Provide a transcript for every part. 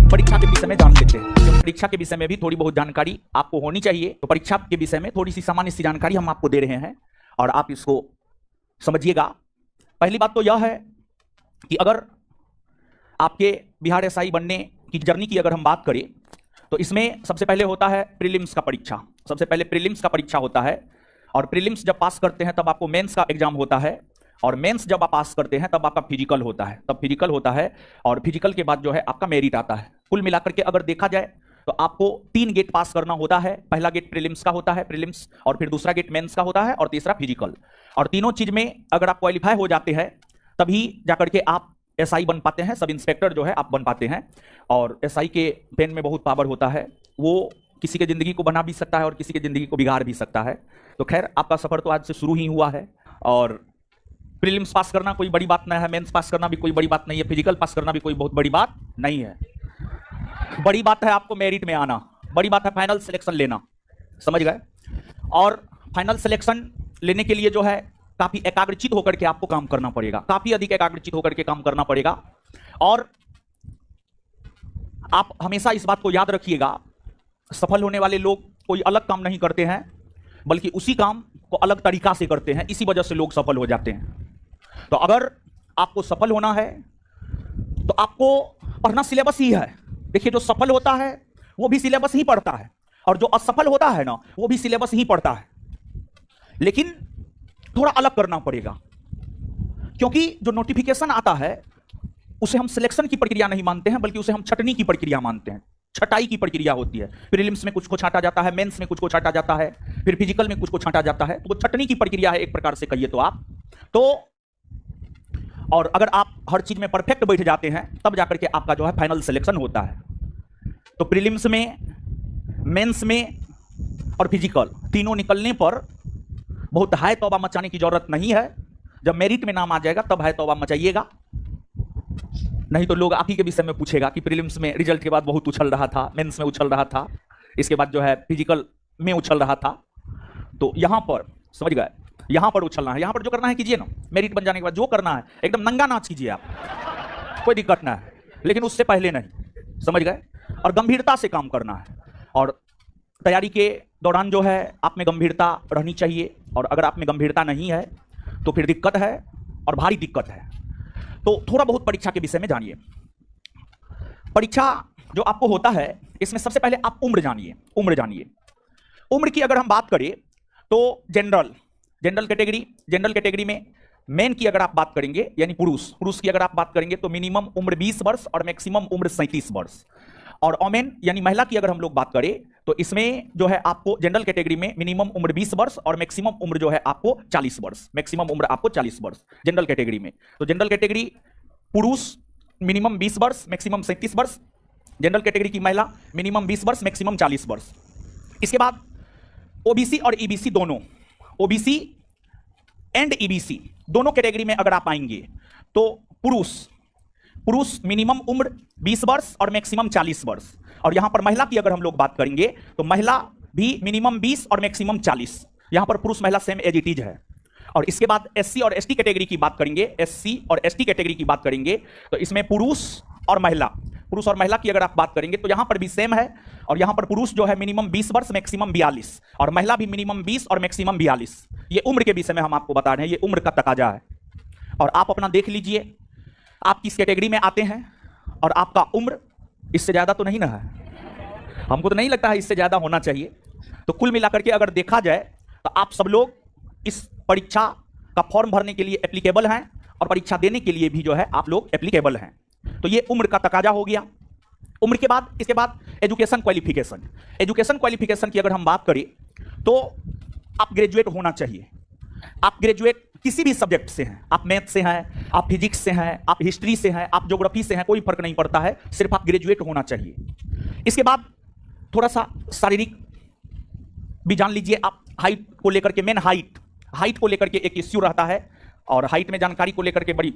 परीक्षा के विषय में जान लेते हैं, क्योंकि परीक्षा के विषय में भी थोड़ी बहुत जानकारी आपको होनी चाहिए। तो परीक्षा के विषय में थोड़ी सी सामान्य सी जानकारी हम आपको दे रहे हैं और आप इसको समझिएगा। पहली बात तो यह है कि अगर आपके बिहार एसआई बनने की जर्नी की अगर हम बात करें तो इसमें सबसे पहले होता है प्रीलिम्स का परीक्षा। सबसे पहले प्रीलिम्स का परीक्षा होता है और प्रीलिम्स जब पास करते हैं तब आपको मेंस का एग्जाम होता है और मेंस जब आप पास करते हैं तब आपका फिजिकल होता है, तब फिजिकल होता है और फिजिकल के बाद जो है आपका मेरिट आता है। कुल मिलाकर के अगर देखा जाए तो आपको 3 गेट पास करना होता है। पहला गेट प्रीलिम्स का होता है, प्रीलिम्स, और फिर दूसरा गेट मेंस का होता है और तीसरा फिजिकल। और तीनों चीज में अगर आप क्वालिफाई हो जाते हैं तभी जाकर के आप एसआई बन पाते हैं, सब इंस्पेक्टर जो है आप बन पाते हैं। और एसआई के पेन में बहुत पावर होता है, वो किसी की जिंदगी को बना भी सकता है और किसी की जिंदगी को बिगाड़ भी सकता है। तो खैर आपका सफर तो आज से शुरू ही हुआ है और प्रीलिम्स पास करना कोई बड़ी बात नहीं है, मेंस पास करना भी कोई बड़ी बात नहीं है, फिजिकल पास करना भी कोई बहुत बड़ी बात नहीं है। बड़ी बात है आपको मेरिट में आना, बड़ी बात है फाइनल सिलेक्शन लेना, समझ गए। और फाइनल सिलेक्शन लेने के लिए जो है काफी एकाग्रचित होकर के आपको काम करना पड़ेगा, काफी अधिक एकाग्रचित होकर के काम करना पड़ेगा। और आप हमेशा इस बात को याद रखिएगा, सफल होने वाले लोग कोई अलग काम नहीं करते हैं बल्कि उसी काम को अलग तरीका से करते हैं, इसी वजह से लोग सफल हो जाते हैं। तो अगर आपको सफल होना है तो आपको पढ़ना सिलेबस ही है। देखिए, जो सफल होता है वो भी सिलेबस ही पढ़ता है और जो असफल होता है ना वो भी सिलेबस ही पढ़ता है, लेकिन थोड़ा अलग करना पड़ेगा। क्योंकि जो नोटिफिकेशन आता है उसे हम सिलेक्शन की प्रक्रिया नहीं मानते हैं बल्कि उसे हम छटनी की प्रक्रिया मानते हैं, छटाई की प्रक्रिया होती है। प्रीलिम्स में कुछ को छांटा जाता है, मेंस में कुछ को छांटा जाता है, फिर फिजिकल में कुछ को छांटा जाता है। तो वो छटनी की प्रक्रिया है एक प्रकार से कहिए तो आप तो। और अगर आप हर चीज में परफेक्ट बैठ जाते हैं तब जाकर के आपका जो है फाइनल सिलेक्शन होता है। तो प्रीलिम्स में, मेंस में और फिजिकल तीनों निकलने पर बहुत हाय तौबा मचाने की जरूरत नहीं है। जब मेरिट में नाम आ जाएगा तब हाय तौबा मचाइएगा, नहीं तो लोग आप ही के विषय में पूछेगा कि प्रीलिम्स में रिजल्ट के बाद बहुत उछल रहा था, मेंस में उछल रहा था, इसके बाद जो है फिजिकल में उछल रहा था। तो यहां पर समझ गए, यहां पर उछलना है, यहां पर जो करना है कीजिए ना। मेरिट बन जाने के बाद जो करना है एकदम नंगा नाच कीजिए आप, कोई दिक्कत ना है, लेकिन उससे पहले नहीं, समझ गए। और गंभीरता से काम करना है और तैयारी के दौरान जो है आप में गंभीरता रहनी चाहिए। और अगर आप में गंभीरता नहीं है तो फिर दिक्कत है और भारी दिक्कत है। तो थोड़ा बहुत परीक्षा के विषय में जानिए। परीक्षा जो आपको होता है इसमें सबसे पहले आप उम्र जानिए, उम्र जानिए। उम्र की अगर हम बात करें तो जनरल कैटेगरी में मेन की अगर आप बात करेंगे यानी पुरुष की अगर आप बात करेंगे तो मिनिमम उम्र 20 वर्ष और मैक्सिमम उम्र 37 वर्ष। और ओमेन यानी महिला की अगर हम लोग बात करें तो इसमें जो है आपको जनरल कैटेगरी में मिनिमम उम्र 20 वर्ष और मैक्सिमम उम्र जो है आपको 40 वर्ष, मैक्सिमम उम्र आपको 40 वर्ष जनरल कैटेगरी में। तो जनरल कैटेगरी पुरुष मिनिमम 20 वर्ष मैक्सिमम 37 वर्ष, जनरल कैटेगरी की महिला मिनिमम 20 वर्ष मैक्सिमम 40 वर्ष। इसके बाद ओबीसी और ईबीसी दोनों, ओबीसी एंड ईबीसी दोनों कैटेगरी में अगर आप आएंगे तो पुरुष मिनिमम उम्र 20 वर्ष और मैक्सिमम 40 वर्ष। और यहां पर महिला की अगर हम लोग बात करेंगे तो महिला भी मिनिमम 20 और मैक्सिमम 40। यहां पर पुरुष महिला सेम एज इट इज है। और इसके बाद एससी और एसटी कैटेगरी की बात करेंगे, एससी और एसटी कैटेगरी की बात करेंगे तो इसमें पुरुष और महिला की अगर आप बात करेंगे तो यहां पर भी सेम है। और यहां पर पुरुष जो है मिनिमम 20 वर्ष मैक्सिमम 42 और महिला भी मिनिमम 20 और मैक्सिमम 42। ये उम्र के विषय में हम आपको बता रहे हैं, ये उम्र का तकाजा है। और आप अपना देख लीजिए आप किस कैटेगरी में आते हैं और आपका उम्र इससे ज्यादा तो नहीं ना है, हमको तो नहीं लगता है इससे ज्यादा होना चाहिए। तो कुल मिलाकर के अगर देखा जाए तो आप सब लोग इस परीक्षा का फॉर्म भरने के लिए एप्लीकेबल हैं और परीक्षा देने के लिए भी जो है आप लोग एप्लीकेबल हैं। तो ये उम्र का तकाजा हो गया। उम्र के बाद इसके बाद एजुकेशन क्वालिफिकेशन की अगर हम बात करें तो आप ग्रेजुएट होना चाहिए। आप ग्रेजुएट किसी भी सब्जेक्ट से हैं, आप मैथ से हैं, आप फिजिक्स से हैं, आप हिस्ट्री से हैं, आप ज्योग्राफी से हैं, कोई फर्क नहीं पड़ता है, सिर्फ आप ग्रेजुएट होना चाहिए। इसके बाद थोड़ा सा शारीरिक भी जान लीजिए आप। हाइट को लेकर के, मेन हाइट को लेकर के एक इश्यू रहता है और हाइट में जानकारी को लेकर के बड़ी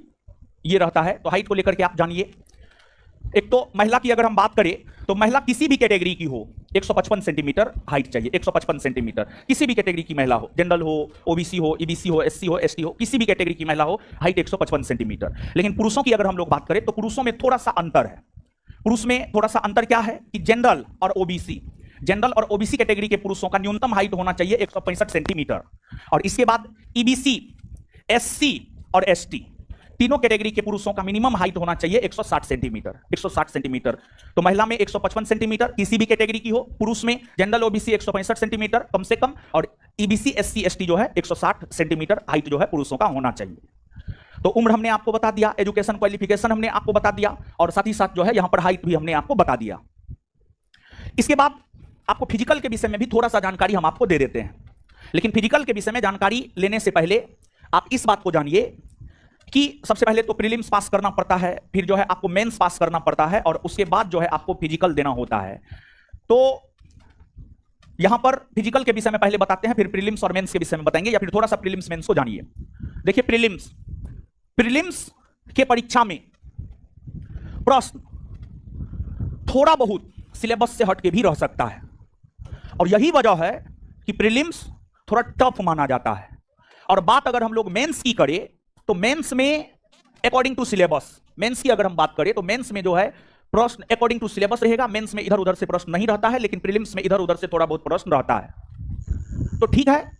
ये रहता है, तो हाइट को लेकर के आप जानिए। एक तो महिला की अगर हम बात करें तो महिला किसी भी कैटेगरी की हो 155 सेंटीमीटर हाइट चाहिए, 155 सेंटीमीटर किसी भी कैटेगरी की महिला हो, जनरल हो, ओबीसी हो, ईबीसी हो, एससी हो, एसटी हो, किसी भी कैटेगरी की महिला हो, हाइट 155 सेंटीमीटर। लेकिन पुरुषों की अगर हम लोग बात करें तो पुरुषों में थोड़ा सा अंतर है। पुरुष में थोड़ा सा अंतर क्या है कि जनरल और ओबीसी, जनरल और ओबीसी कैटेगरी के पुरुषों का न्यूनतम हाइट होना चाहिए 165 सेंटीमीटर, और इसके बाद ईबीसी, एससी और एसटी तीनों कैटेगरी के पुरुषों का मिनिमम हाइट होना चाहिए 160 सेंटीमीटर, 160 सेंटीमीटर। तो महिला में 155 सेंटीमीटर, किसी भी कैटेगरी की हो, पुरुष में जनरल ओबीसी 165 सेंटीमीटर कम से कम, और ईबीसी एससी एसटी जो है 160 सेंटीमीटर हाइट जो है पुरुषों का होना चाहिए। तो उम्र हमने आपको बता दिया, एजुकेशन क्वालिफिकेशन हमने आपको बता दिया, और साथ ही साथ जो है यहां पर हाइट भी हमने आपको बता दिया। इसके बाद आपको फिजिकल के विषय में भी थोड़ा सा जानकारी हम आपको दे देते हैं, लेकिन फिजिकल के विषय में जानकारी लेने से पहले आप इस बात को जानिए कि सबसे पहले तो प्रीलिम्स पास करना पड़ता है, फिर जो है आपको मेंस पास करना पड़ता है, और उसके बाद जो है आपको फिजिकल देना होता है। तो यहां पर फिजिकल के विषय में पहले बताते हैं, फिर प्रीलिम्स और मेंस के विषय में बताएंगे, या फिर थोड़ा सा प्रीलिम्स मेंस को जानिए। देखिए प्रीलिम्स के परीक्षा में प्रश्न थोड़ा बहुत सिलेबस से हटके भी रह सकता है, और यही वजह है कि प्रीलिम्स थोड़ा टफ माना जाता है। और बात अगर हम लोग मेंस की करें तो मेंस में अकॉर्डिंग टू सिलेबस, मेंस की अगर हम बात करें तो मेंस में जो है प्रश्न अकॉर्डिंग टू सिलेबस रहेगा, मेंस में इधर उधर से प्रश्न नहीं रहता है, लेकिन प्रीलिम्स में इधर उधर से थोड़ा बहुत प्रश्न रहता है। तो ठीक है,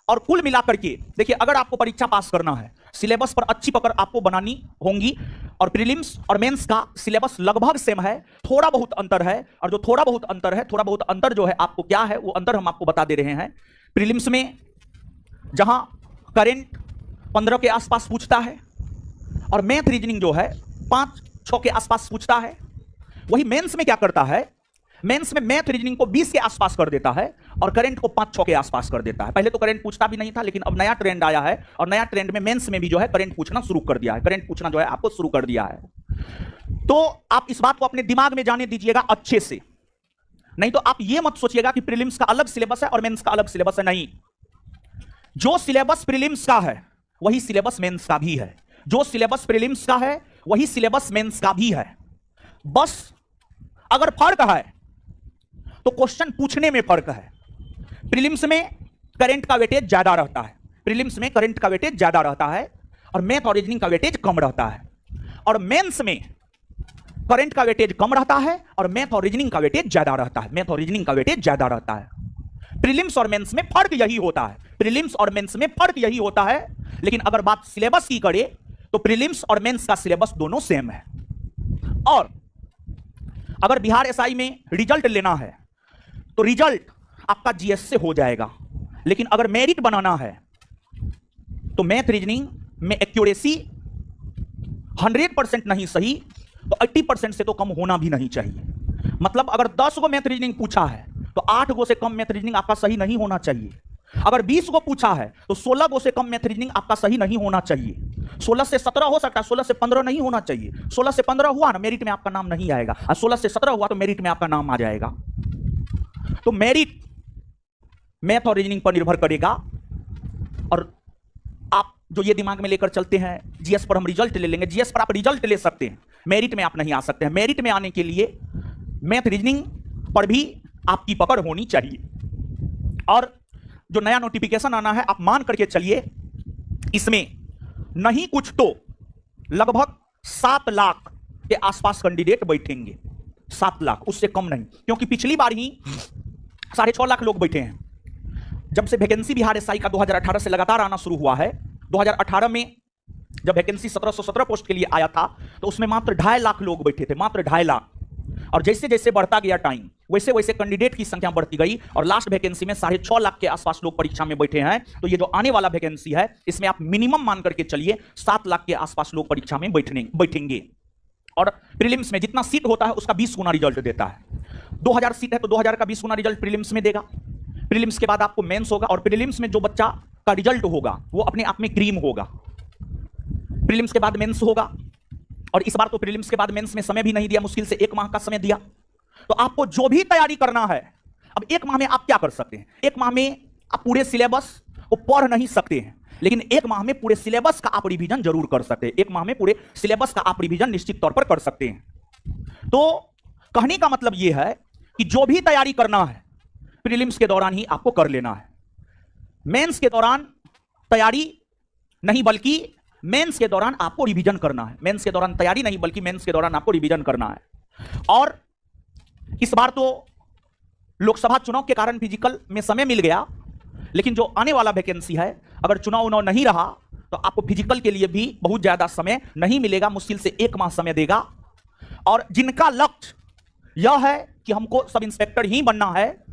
और कुल मिलाकर के देखिए अगर आपको परीक्षा पास करना है, सिलेबस पर अच्छी पकड़ आपको बनानी होगी, और प्रीलिम्स और मेंस का सिलेबस लगभग सेम है, थोड़ा बहुत अंतर है, और जो थोड़ा बहुत अंतर है, थोड़ा बहुत अंतर जो है आपको क्या है वो अंतर हम आपको बता दे रहे हैं। प्रीलिम्स में जहां करेंट 15 के आसपास पूछता है, और मैथ रीजनिंग जो है 5-6 के आसपास पूछता है, वही मेंस में क्या करता है, मेंस में मैथ रीजनिंग को 20 के आसपास कर देता है, और करंट को 5-6 के आसपास कर देता है। पहले तो करंट पूछता भी नहीं था, लेकिन अब नया ट्रेंड आया है, और नया ट्रेंड में मेंस में भी जो है करंट पूछना शुरू कर दिया है, करंट पूछना जो है आपको शुरू कर दिया है। तो आप इस बात को अपने दिमाग में जाने दीजिएगा अच्छे से, नहीं तो आप ये मत सोचिएगा कि प्रीलिम्स का अलग सिलेबस है और मेंस का अलग सिलेबस है। नहीं, जो सिलेबस प्रीलिम्स का है वही सिलेबस मेंस का भी है, जो सिलेबस प्रीलिम्स का है वही सिलेबस मेंस का भी है। बस अगर फर्क है तो क्वेश्चन पूछने में फर्क है। प्रीलिम्स में करंट का वेटेज ज्यादा रहता है, प्रीलिम्स में करंट का वेटेज ज्यादा रहता है, और मैथ और रीजनिंग का वेटेज कम रहता है। और मेंस में करंट का वेटेज कम रहता है, और मैथ और रीजनिंग का वेटेज ज्यादा रहता है, मैथ और रीजनिंग का वेटेज ज्यादा रहता है। प्रीलिम्स और मेंस में फर्क यही होता है, प्रीलिम्स और मेंस में फर्क यही होता है। लेकिन अगर बात सिलेबस की करें तो प्रीलिम्स और मेंस का सिलेबस दोनों सेम है। और अगर बिहार एसआई में रिजल्ट लेना है तो रिजल्ट आपका जीएस से हो जाएगा, लेकिन अगर मेरिट बनाना है तो मैथ रीजनिंग में एक्यूरेसी 100% नहीं सही तो 80% से तो कम होना भी नहीं चाहिए। मतलब अगर 10 को मैथ रीजनिंग पूछा है तो 8 गो से कम मैथ रीजनिंग आपका सही नहीं होना चाहिए। अगर 20 को पूछा है तो 16 गो से कम मैथ रीजनिंग आपका सही नहीं होना चाहिए। 16 से 17 हो सकता है, 16 से 15 नहीं होना चाहिए। 16 से 15 हुआ ना, मेरिट में आपका नाम नहीं आएगा, और 16 से 17 हुआ तो मेरिट में आपका नाम आ जाएगा। तो मेरिट मैथ और रीजनिंग पर निर्भर करेगा। और आप जो ये दिमाग में लेकर चलते हैं जीएस पर हम रिजल्ट ले लेंगे, जीएस पर आप रिजल्ट ले सकते हैं, मेरिट में आप नहीं आ सकते हैं। मेरिट में आने के लिए मैथ रीजनिंग पर भी आपकी पकड़ होनी चाहिए। और जो नया नोटिफिकेशन आना है आप मान करके चलिए, इसमें नहीं कुछ तो लगभग 7 लाख के आसपास कैंडिडेट बैठेंगे, 7 लाख, उससे कम नहीं, क्योंकि पिछली बार ही 6.5 लाख लोग बैठे हैं। जब से वैकेंसी बिहार एसआई का 2018 से लगातार आना शुरू हुआ है, 2018 में जब वैकेंसी 1717 पोस्ट के लिए आया था तो उसमें मात्र 2.5 लाख लोग बैठे थे, मात्र 2.5 लाख। और जैसे जैसे बढ़ता गया टाइम वैसे वैसे कैंडिडेट की संख्या बढ़ती गई, और लास्ट वैकेंसी में 6.5 लाख के आसपास लोग परीक्षा में बैठे हैं। तो ये जो आने वाला वैकेंसी है इसमें आप मिनिमम मान करके चलिए 7 लाख के आसपास लोग परीक्षा में बैठेंगे। और प्रीलिम्स में जितना सीट होता है उसका 20 गुना रिजल्ट देता है। 2000 सीट है तो 2000 का 20 गुना रिजल्ट प्रीलिम्स में देगा। प्रीलिम्स के बाद आपको मेंस होगा, और प्रीलिम्स में जो बच्चा का रिजल्ट होगा वो अपने आप में क्रीम होगा। प्रीलिम्स के बाद मेंस होगा, और इस बार तो प्रीलिम्स के बाद मेंस में समय भी नहीं दिया, मुश्किल से 1 माह का समय दिया। तो आपको जो भी तैयारी करना है, अब 1 माह में आप क्या कर सकते हैं? 1 माह में आप पूरे सिलेबस को पढ़ नहीं सकते हैं, लेकिन 1 माह में पूरे सिलेबस का आप रिवीजन जरूर कर सकते हैं। 1 माह में पूरे सिलेबस का आप रिवीजन निश्चित तौर पर कर सकते हैं। तो कहने का मतलब यह है कि जो भी तैयारी करना है प्रीलिम्स के दौरान ही आपको कर लेना है। मेंस के दौरान तैयारी नहीं, बल्कि मेंस के दौरान आपको रिवीजन करना है। मेंस के दौरान तैयारी नहीं, बल्कि मेंस के दौरान आपको रिवीजन करना है। और इस बार तो लोकसभा चुनाव के कारण फिजिकल में समय मिल गया, लेकिन जो आने वाला वैकेंसी है, अगर चुनाव उनाव नहीं रहा तो आपको फिजिकल के लिए भी बहुत ज्यादा समय नहीं मिलेगा, मुश्किल से 1 माह समय देगा। और जिनका लक्ष्य यह है कि हमको सब इंस्पेक्टर ही बनना है,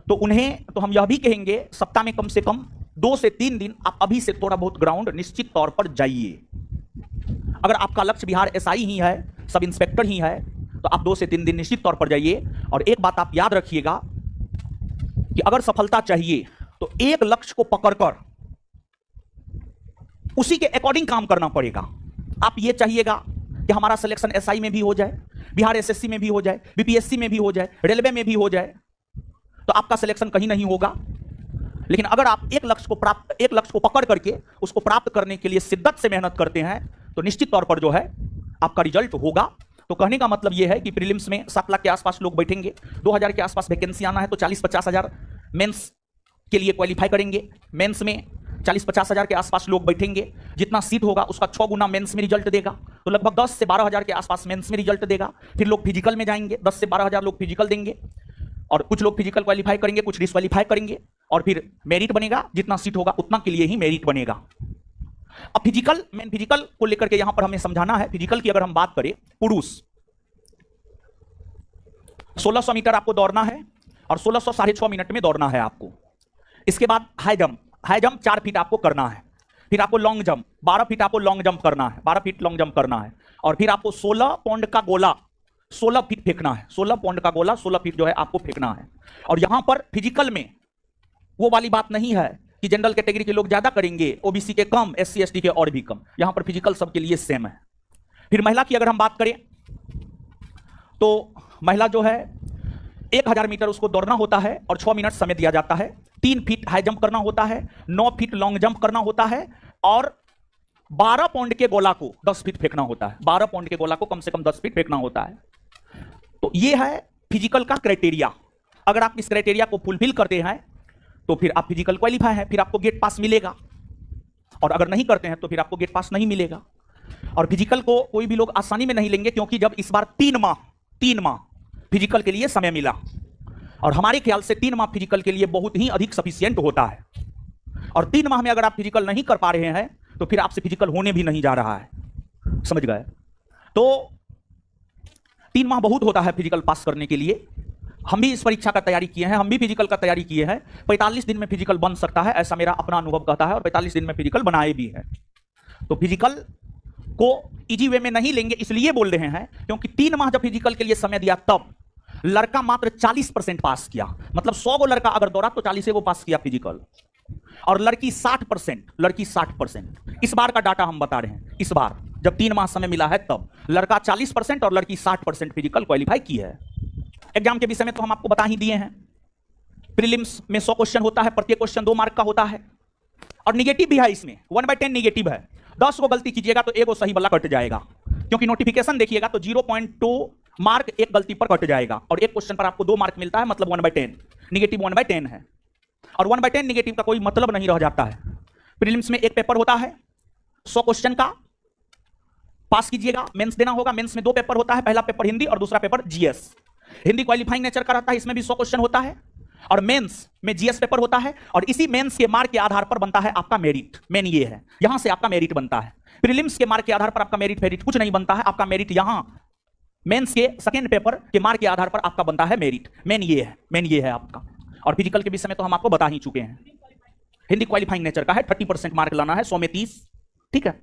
तो उन्हें तो हम यह भी कहेंगे सप्ताह में कम से कम 2 से 3 दिन आप अभी से थोड़ा बहुत ग्राउंड निश्चित तौर पर जाइए। अगर आपका लक्ष्य बिहार एसआई ही है, सब इंस्पेक्टर ही है, तो आप 2 से 3 दिन निश्चित तौर पर जाइए। और एक बात आप याद रखिएगा कि अगर सफलता चाहिए तो एक लक्ष्य को पकड़कर उसी के अकॉर्डिंग काम करना पड़ेगा। आप ये चाहिएगा कि हमारा सिलेक्शन एसआई में भी हो जाए, बिहार एसएससी में भी हो जाए, बीपीएससी में भी हो जाए, रेलवे में भी हो जाए, तो आपका सिलेक्शन कहीं नहीं होगा। लेकिन अगर आप एक लक्ष्य को पकड़ करके उसको प्राप्त करने के लिए शिद्दत से मेहनत करते हैं तो निश्चित तौर पर जो है आपका रिजल्ट होगा। तो कहने का मतलब यह है कि प्रीलिम्स में 7 लाख के आसपास लोग बैठेंगे, 2000 के आसपास वैकेंसी आना है, तो 40-50 हजार मेंस के लिए क्वालिफाई करेंगे। मेंस में 40-50 हजार के आसपास लोग बैठेंगे, जितना सीट होगा उसका 6 गुना मेंस में रिजल्ट देगा, तो लगभग 10 से 12 हजार के आसपास मेंस में रिजल्ट देगा। फिर लोग फिजिकल में जाएंगे, 10 से 12 हजार लोग फिजिकल देंगे, और कुछ लोग फिजिकल क्वालिफाई करेंगे, कुछ डिस्क्वालीफाई करेंगे, और फिर मेरिट बनेगा, जितना सीट होगा उतना के लिए ही मेरिट बनेगा। अब फिजिकल को लेकर के यहां पर हमें समझाना है। फिजिकल की अगर हम बात करें, पुरुष 1600 मीटर आपको दौड़ना है और 1600 6.5 मिनट में दौड़ना है आपको। इसके बाद हाई जंप 4 फीट आपको करना है। फिर आपको लॉन्ग जंप 12 फीट आपको लॉन्ग जंप करना है, 12 फीट लॉन्ग जंप करना है। और फिर आपको 16 पाउंड का गोला 16 फीट फेंकना है, 16 पाउंड का गोला 16 फीट जो है आपको फेंकना है। और यहां पर फिजिकल में वो वाली बात नहीं है कि जनरल कैटेगरी के लोग ज्यादा करेंगे, ओबीसी के कम, एससी एसटी के और भी कम। यहां पर फिजिकल सबके लिए सेम है। फिर महिला की अगर हम बात करें तो महिला जो है 1000 मीटर उसको दौड़ना होता है और 6 मिनट समय दिया जाता है। 3 फीट हाई जंप करना होता है, 9 फीट लॉन्ग जंप करना होता है, और 12 पाउंड के गोला को 10 फीट फेंकना होता है। 12 पाउंड के गोला को कम से कम 10 फीट फेंकना होता है। तो ये है फिजिकल का क्राइटेरिया। अगर आप इस क्राइटेरिया को फुलफिल करते हैं तो फिर आप फिजिकल क्वालिफाई हैं, फिर आपको गेट पास मिलेगा। और अगर नहीं करते हैं तो फिर आपको गेट पास नहीं मिलेगा। और फिजिकल को कोई भी लोग आसानी में नहीं लेंगे, क्योंकि जब इस बार 3 माह फिजिकल के लिए समय मिला, और हमारे ख्याल से 3 माह फिजिकल के लिए बहुत ही अधिक सफिशिएंट होता है। और 3 माह में अगर आप फिजिकल नहीं कर पा रहे हैं तो फिर आपसे फिजिकल होने भी नहीं जा रहा है, समझ गए? तो 3 माह बहुत होता है फिजिकल पास करने के लिए। हम भी इस परीक्षा का तैयारी किए हैं, हम भी फिजिकल का तैयारी किए हैं। 45 दिन में फिजिकल बन सकता है, ऐसा मेरा अपना अनुभव कहता है, और 45 दिन में फिजिकल बनाए भी है। तो फिजिकल को इजी वे में नहीं लेंगे, इसलिए बोल रहे हैं क्योंकि 3 माह जब फिजिकल के लिए समय दिया तब लड़का मात्र 40% पास किया। मतलब 100 गो लड़का अगर दौड़ा तो 40 को पास किया फिजिकल, और लड़की 60%। इस बार का डाटा हम बता रहे हैं। इस बार जब 3 माह समय मिला है तब लड़का 40% और लड़की 60% फिजिकल क्वालिफाई की है। एग्जाम के विषय में तो हम आपको बता ही दिए हैं। प्रीलिम्स में 100 क्वेश्चन होता है, प्रत्येक क्वेश्चन 2 मार्क का होता है, और निगेटिव भी है इसमें, 1/10 निगेटिव है। 10 को गलती कीजिएगा तो 1 सही वाला कट जाएगा, क्योंकि नोटिफिकेशन देखिएगा तो 0.2 मार्क एक गलती पर कट जाएगा, और एक क्वेश्चन पर आपको 2 मार्क मिलता है, मतलब 1/10 निगेटिव 1/10 है। और 1/10 निगेटिव का कोई मतलब नहीं रह जाता है। प्रीलिम्स में एक पेपर होता है 100 क्वेश्चन का, पास कीजिएगा। मेंस देना होगा, मेंस में 2 पेपर होता है, पहला पेपर हिंदी और दूसरा paper GS. Hindi qualifying nature का रहता है, इसमें भी 100 क्वेश्चन होता है, और मेंस में जीएस पेपर होता है, और इसी मेंस के मार्क के आधार पर बनता है आपका मेरिट। मेन ये है, यहां से आपका मेरिट बनता है। प्रीलिम्स के मार्क के आधार पर आपका मेरिट कुछ नहीं बनता है। आपका मेरिट यहां मेंस के सेकेंड पेपर के मार्क के आधार पर आपका बनता है मेरिट। मेन ये है आपका। और फिजिकल के विषय में तो हम आपको बता ही चुके हैं। हिंदी क्वालिफाइंग नेचर का है, 30% मार्क लाना है, 100 में 30, ठीक है।